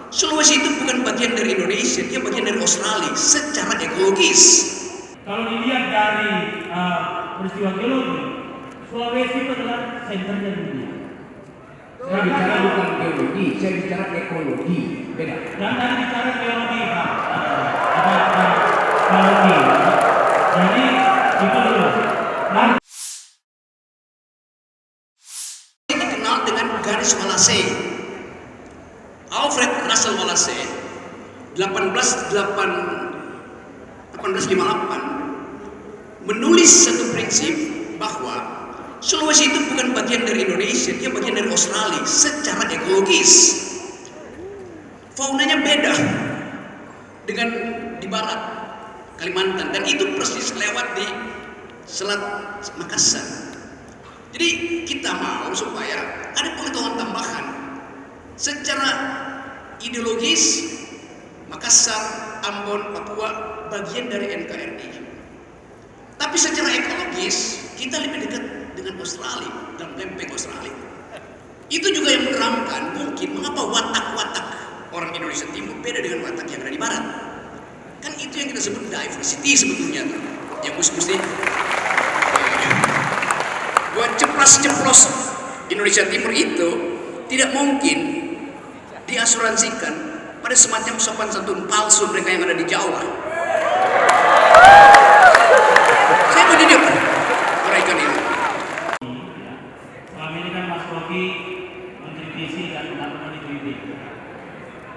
Sulawesi itu bukan bagian dari Indonesia, dia bagian dari Australia secara ekologis. Kalau dilihat dari peristiwa geologi, Sulawesi itu adalah senternya dunia. Saya bicara bukan geologi, saya bicara ekologi, beda. Dan tadi bicara geologi, Pak. Geologi. Jadi itu dulu. Dikenal dengan garis Wallace. Alfred Russel Wallace 1858 menulis satu prinsip bahwa Sulawesi itu bukan bagian dari Indonesia, dia bagian dari Australia secara ekologis. Faunanya beda dengan di barat Kalimantan, dan itu persis lewat di Selat Makassar. Jadi kita mau supaya ada pengetahuan tambahan secara ideologis. Makassar, Ambon, Papua bagian dari NKRI. Tapi secara ekologis kita lebih dekat dengan Australia dan lempeng Australia. Itu juga yang menerangkan mungkin mengapa watak-watak orang Indonesia Timur beda dengan watak yang ada di Barat. Kan itu yang kita sebut diversity sebetulnya, yang mesti buat ceplas-ceplos Indonesia Timur itu tidak mungkin diasuransikan pada semacam sopan santun palsu mereka yang ada di Jawa. Saya mendidik mereka ini. Selama ini kan Mas Rocky mengkritisi dan melakukan dikritik.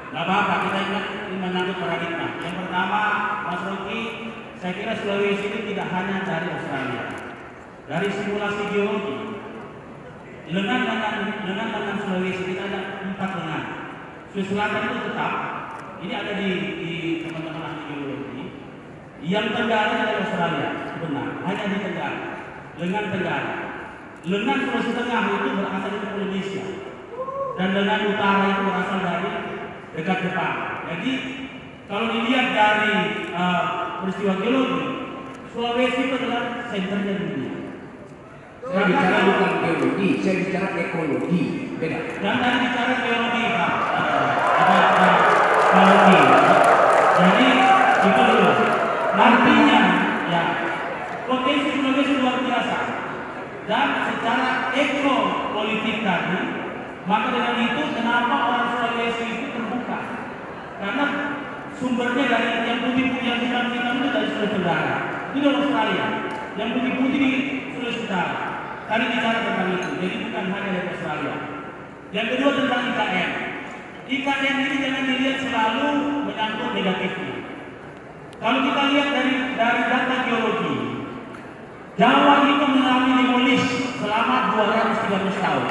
Gak apa-apa, kita ingat ini menyangkut paradigma. Yang pertama, Mas Rocky, saya kira Sulawesi itu tidak hanya dari Australia. Dari simulasi geologi, lengan Sulawesi kita ada 4 lengan. Sulawesi Selatan itu tetap, ini ada di teman-teman ahli geologi. Yang tenggara dari Australia, benar, hanya di tenggara, lengan tenggara. Lengan Sulawesi Tengah itu berasal dari Indonesia, dan lengan utara itu berasal dari dekat Jepang. Jadi kalau dilihat dari peristiwa geologi, Sulawesi itu adalah senternya dunia. Saya bicara bukan geologi, saya bicara ekologi, beda. Dan tadi bicara geologi, Pak. Geologi. Jadi itu dulu. Artinya, ya, potensi Sulawesi luar biasa. Dan secara ekopolitik tadi, maka dengan itu kenapa orang Sulawesi itu terbuka? Karena sumbernya dari yang putih-putih yang hitam-hitam itu dari Sulawesi Tenggara. Itu dari Australia. Yang putih-putih di Sulawesi Utara. Tadi bicara tentang itu, jadi bukan hanya dari Australia. Yang kedua tentang IKN. IKN ini jangan dilihat selalu menyangkut negatifnya. Kalau kita lihat dari data geologi, Jawa itu mengalami demolis selama 213 tahun.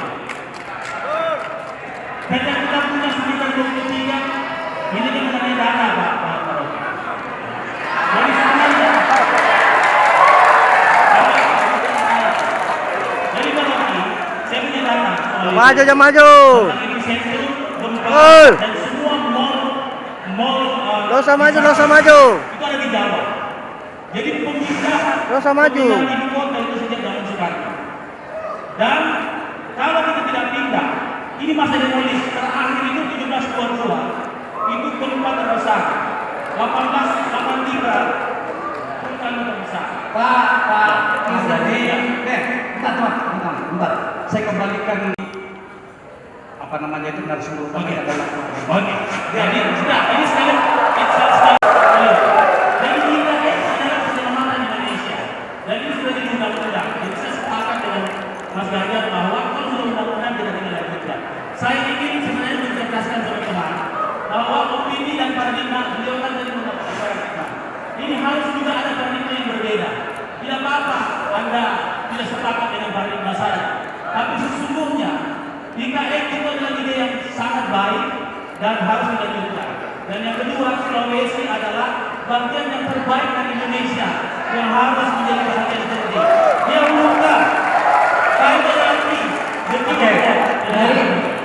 Dan yang kita punya sekitar 23, ini mengenai data, Pak. Jadi sebenarnya, jadi kalau ini, saya punya data. Maju, jangan maju. Dan semua mall Dosa maju. itu ada di Jawa. Jadi pemindahan Dosa maju. di kota itu sejak zaman Soekarno. Dan kalau kita tidak pindah, ini masa demolis terakhir itu 1722 itu gempa terbesar. 1883 bukan terbesar. Pak, jadi, bentar. Saya kembalikan apa namanya itu narasumber utama adalah. Oke. Jadi sudah ini sekali. Jadi kita adalah keselamatan Indonesia. Dan ini sudah di undang-undang. Jadi saya sepakat dengan Mas Ganjar bahwa kalau sudah undang-undang kita tinggal lanjutkan. Saya ingin sebenarnya mencerdaskan teman-teman bahwa opini dan paradigma beliau kan dari paradigma. Ini harus juga ada paradigma yang berbeda. Tidak apa-apa Anda tidak sepakat dengan paradigma saya. Tapi sesungguhnya IKN itu adalah ide yang sangat baik dan harus dilanjutkan. Dan yang kedua, Sulawesi adalah bagian yang terbaik dari Indonesia yang harus menjadi perhatian penting. Dia buka kaitan nanti. Oke.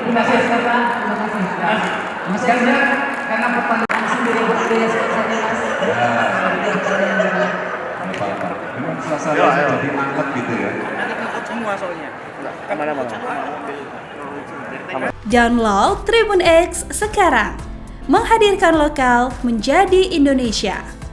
Terima kasih Bapak. Terima kasih. Mas Ganjar, karena pertanyaan sendiri berbeda saja Mas. Memang suasananya jadi angkat gitu ya. Nanti ikut semua soalnya. Kemana-mana. Download Tribun X sekarang, Menghadirkan lokal menjadi Indonesia.